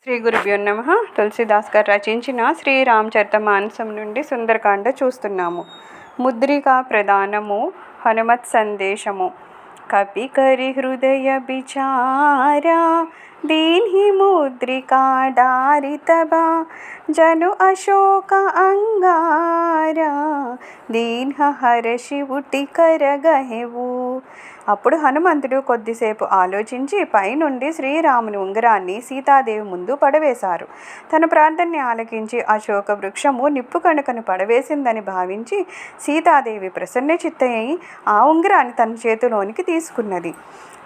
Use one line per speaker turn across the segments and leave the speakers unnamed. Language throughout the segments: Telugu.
శ్రీ గురుభ్యో నమః. తులసీదాస్ గారు రచించిన శ్రీరామచరితమానసం నుండి సుందరకాండ చూస్తున్నాము. ముద్రికా ప్రధానము, హనుమత్ సందేశము. కపి కరి హృదయ బిచారా, దీన్హి ముద్రికా డారితబా, జను అశోక అంగారా, దీన్హ హరషి ఉటి కరగహెవు. అప్పుడు హనుమంతుడు కొద్దిసేపు ఆలోచించి పైనుండి శ్రీరాముని ఉంగరాన్ని సీతాదేవి ముందు పడవేశారు. తన ప్రార్థనని ఆలకించి అశోక వృక్షము నిప్పు కణుకను పడవేసిందని భావించి సీతాదేవి ప్రసన్న చిత్తయి ఆ ఉంగరాన్ని తన చేతిలోనికి తీసుకున్నది.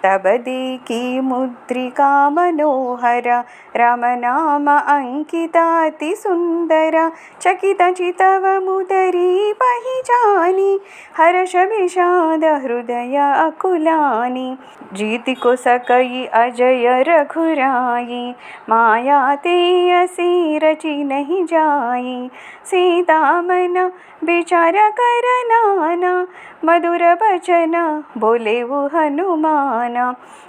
తబదీకి ముద్రికా మనోహర, రమనామ అంకితాతి సుందర, చకిత చితవ ముదరీ పహిజాని, హర్ష విషాద హృదయ అకులాని, జీతి को सकई अजय रघुराई, माया ते असी रची नहीं जाई, सीता मन विचार कर नाना, मधुर बचन बोले वो हनुमाना,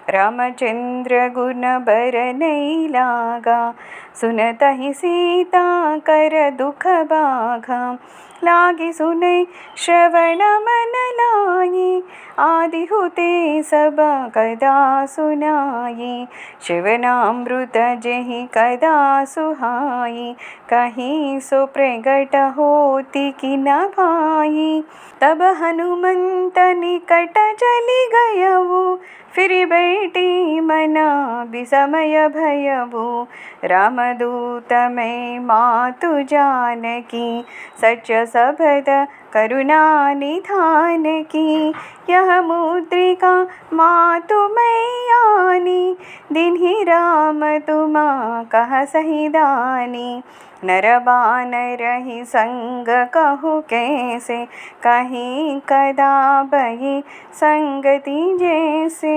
रामचंद्र गुण बर नहीं लागा, सुनतहि सीता कर दुख बाघा, लागी सुने श्रवण मन लाई, आदि होते सब कदा सुनाई, शिवनामृत जेहि कदा सुहाई, कहीं सो प्रगट होती कि न भाई, तब हनुमंत निकट चली गयऊ, फिर बैठी मना विसमय भयऊ, रामदूत मैं मातु जानकी, सच सबद करुणा निधान की, यह मुद्रिका मातु मैं आनी, दिन्हि राम तुमा कह सही दानी, नर बानर ही संग कहु कैसे, कहीं कदा बही संगति जैसे.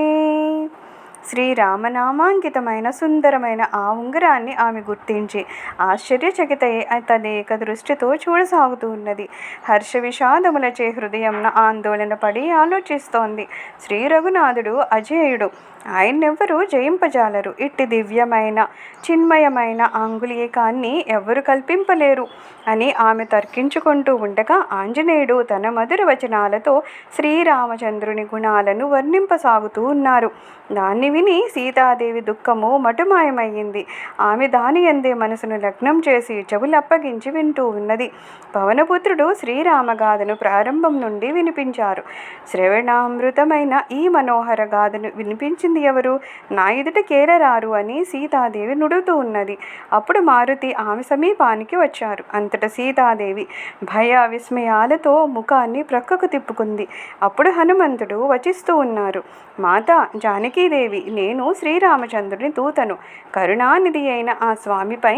శ్రీరామనామాంకితమైన సుందరమైన ఆ ఉంగరాన్ని ఆమె గుర్తించి ఆశ్చర్యచకితయే తదేక దృష్టితో చూడసాగుతూ ఉన్నది. హర్ష విషాదములచే హృదయంన ఆందోళన పడి ఆలోచిస్తోంది. శ్రీ రఘునాథుడు అజేయుడు, ఆయన్నెవ్వరూ జయింపజాలరు. ఇట్టి దివ్యమైన చిన్మయమైన ఆంగులీయకాన్ని ఎవ్వరు కల్పింపలేరు అని ఆమె తర్కించుకుంటూ ఉండగా ఆంజనేయుడు తన మధుర వచనాలతో శ్రీరామచంద్రుని గుణాలను వర్ణింపసాగుతూ ఉన్నారు. దాన్ని విని సీతాదేవి దుఃఖము మటుమాయమయ్యింది. ఆమె దాని యందే మనసును లగ్నం చేసి చెవులప్పగించి వింటూ ఉన్నది. పవనపుత్రుడు శ్రీరామగాథను ప్రారంభం నుండి వినిపించారు. శ్రవణామృతమైన ఈ మనోహర గాథను వినిపించింది ఎవరు? నా ఎదుట కేరరారు అని సీతాదేవి నుడుతూ ఉన్నది. అప్పుడు మారుతి ఆమె సమీపానికి వచ్చారు. అంతటా సీతాదేవి భయ విస్మయాలతో ముఖాన్ని ప్రక్కకు తిప్పుకుంది. అప్పుడు హనుమంతుడు వచిస్తూ ఉన్నారు. మాత జానకీదేవి, నేను శ్రీరామచంద్రుని దూతను, కరుణానిధి అయిన ఆ స్వామిపై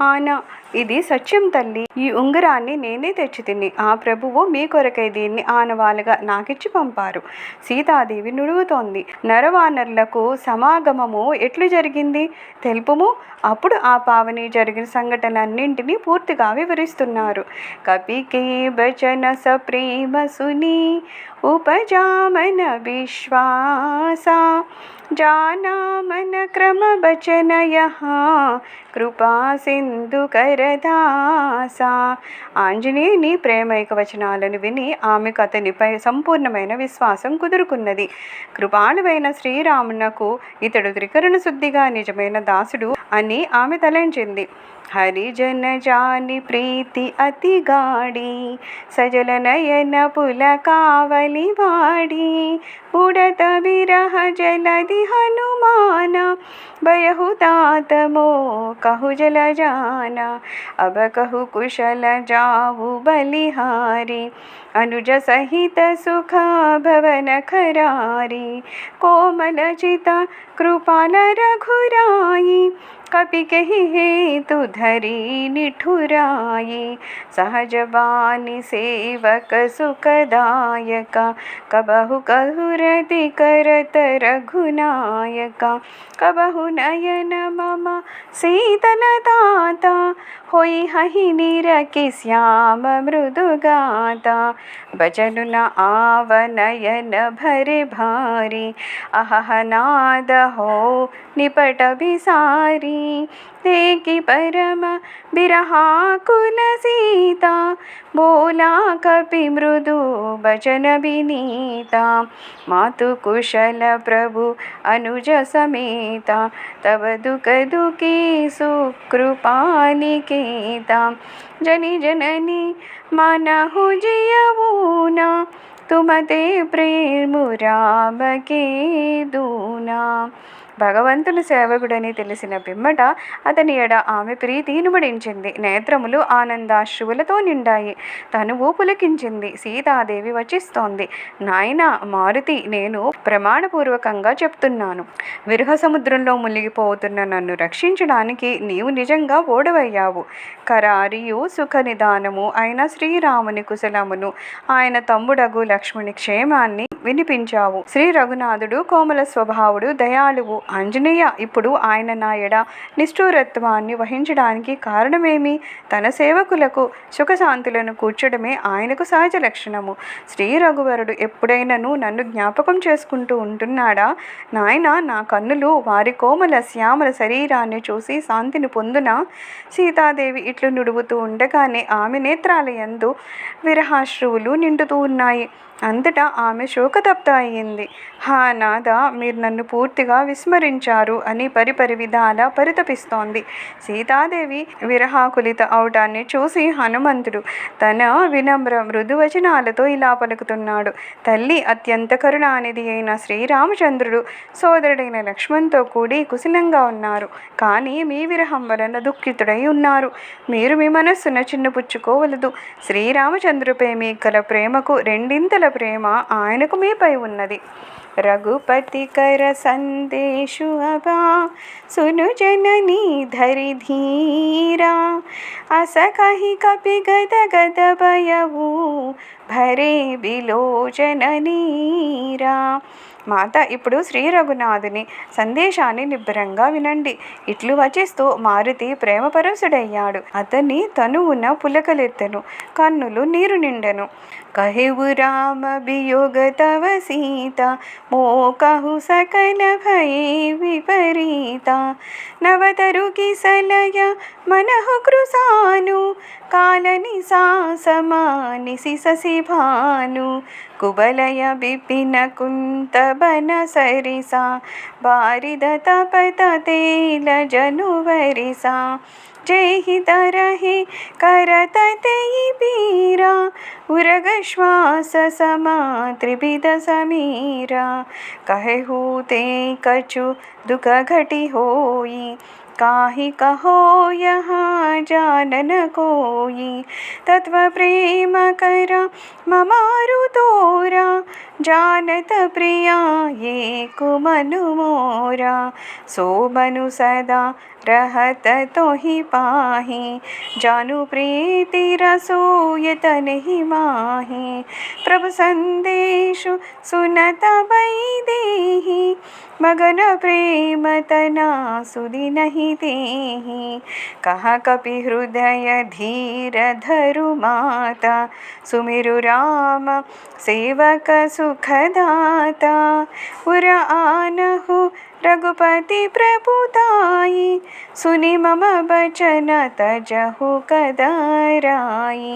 ఆనా, ఇది సత్యం తల్లి. ఈ ఉంగరాన్ని నేనే తెచ్చి తిని ఆ ప్రభువు మీ కొరకై దీన్ని ఆనవాలుగా నాకిచ్చి పంపారు. సీతాదేవి నుడుగుతోంది. నరవానరులకు సమాగమము ఎట్లు జరిగింది తెలుపుము. అప్పుడు ఆ పావని జరిగిన సంఘటనలన్నింటినీ పూర్తిగా వివరిస్తున్నారు. కపికే బచన సప్రేమ సుని, ఉపజామన విశ్వాస, जाना मन क्रम बचन यहाँ, కృపా సింధు కరదాసా. ఆంజనేయుని ప్రేమైక వచనాలను విని ఆమెకు అతనిపై సంపూర్ణమైన విశ్వాసం కుదురుకున్నది. కృపాళువైన శ్రీరామునకు ఇతడు త్రికరణ శుద్ధిగా నిజమైన దాసుడు అని ఆమె తలంచింది. హరిజన జాని ప్రీతి అతి గాడి, సజల నయన పుల కావలి వాడి, ఉడత విరహ జలది హనుమాన, బయహు తాతమో कहु जल जाना, अब कहु कुशल जाऊ बलिहारी, अनुज सहित सुख भवन खरारी, कोमल चिता कृपाल रघुराई, कपि कहि हेतु धरी निठुराई, सहज बानी सेवक सुखदायक, कबहु कहु करत रघुनायक, कबहु नयन मम शीतल दाता, होई हहि नीरकी श्याम मृदुगाता भजनु न आवनयन भरे भारी अहह नाद हो निपट बिसारी देखी परम बिरहाकुल सीता बोला कपि मृदु बचन विनीता मातु कुशल प्रभु अनुज समेता तब दुख दुखी सुकृपा निकेता जनी जननी मानहु जियऊना तुमते प्रेम राम के दूना భగవంతుని సేవకుడని తెలిసిన పిమ్మట అతని ఎడ ఆమె ప్రీతి ఇనుమడించింది. నేత్రములు ఆనందాశ్రువులతో నిండాయి. తనువు పులకించింది. సీతాదేవి వచిస్తోంది. నాయనా మారుతి, నేను ప్రమాణపూర్వకంగా చెప్తున్నాను, విరహ సముద్రంలో మునిగిపోతున్న నన్ను రక్షించడానికి నీవు నిజంగా ఓడవయ్యావు. కరారియు సుఖ నిదానము అయిన శ్రీరాముని కుశలమును ఆయన తమ్ముడగు లక్ష్మణి క్షేమాన్ని వినిపించావు. శ్రీ రఘునాథుడు కోమల స్వభావుడు, దయాళువు. ఆంజనేయ, ఇప్పుడు ఆయన నా ఎడ నిష్ఠూరత్వాన్ని వహించడానికి కారణమేమి? తన సేవకులకు సుఖశాంతులను కూర్చడమే ఆయనకు సహజ లక్షణము. శ్రీ రఘువరుడు ఎప్పుడైనను నన్ను జ్ఞాపకం చేసుకుంటూ ఉంటున్నాడా? నాయన, నా కన్నులు వారి కోమల శ్యామల శరీరాన్ని చూసి శాంతిని పొందునా? సీతాదేవి ఇట్లు నుడుగుతూ ఉండగానే ఆమె నేత్రాలయందు విరహాశ్రువులు నిండుతూ ఉన్నాయి. అంతటా ఆమె శోకతప్త అయ్యింది. హా నాథ, మీరు నన్ను పూర్తిగా విస్మరించారు అని పరిపరి విధాల పరితపిస్తోంది. సీతాదేవి విరహాకులిత అవటాన్ని చూసి హనుమంతుడు తన వినమ్ర మృదువచనాలతో ఇలా పలుకుతున్నాడు. తల్లి, అత్యంత కరుణానిధి అయిన శ్రీరామచంద్రుడు సోదరుడైన లక్ష్మణ్తో కూడి కుశలంగా ఉన్నారు. కానీ మీ విరహం వలన దుఃఖితుడై ఉన్నారు. మీరు మీ మనస్సున చిన్నపుచ్చుకోవలదు. శ్రీరామచంద్రుపై మీ గల ప్రేమకు రెండింతల ప్రేమ ఆయనకు మీపై ఉన్నది. रघुपति कर संदेशु अबा सुनु जननी धरि धीरा अस कहि कपि गद गद भयऊ भरे बिलोचन नीरा. మాత, ఇప్పుడు శ్రీ రఘునాథుని సందేశాన్ని నిబ్బరంగా వినండి. ఇట్లు వచిస్తూ మారుతి ప్రేమపరవశుడయ్యాడు. అతని తనువున పులకలెత్తెను, కన్నులు నీరు నిండెను. కహెవు రామ వియోగ తవ సీత మోకహు సకల భయ విపరీత నవతరు కిసలయ మనహు కృసాను కాలని సాసమానిసి ససిభాను కుబలయ బిపిన కుంత బన సరిసా బారిద తపత తేల జనువరిసా जय हित रहे करत तेई पीरा उरग श्वास समा त्रिविध समीरा कहु ते कछु दुख घटी होई काहि कहो यहाँ जानन कोई तत्व प्रेम करा ममारु तोरा जानत प्रिया ये कुमनु मोरा सो मनु सदा रहत तो ही पाही जानु प्रीति रसोयत नहीं माही प्रभु संदेशु सुनत बई देही मगन प्रेम तना सुधि नहीं देही कहा कपि हृदय धीर धरु माता सुमिरु राम सेवक सुखदाता उर आनहु रघुपति प्रभुताई सुनि मम बचन तजहु कदराई।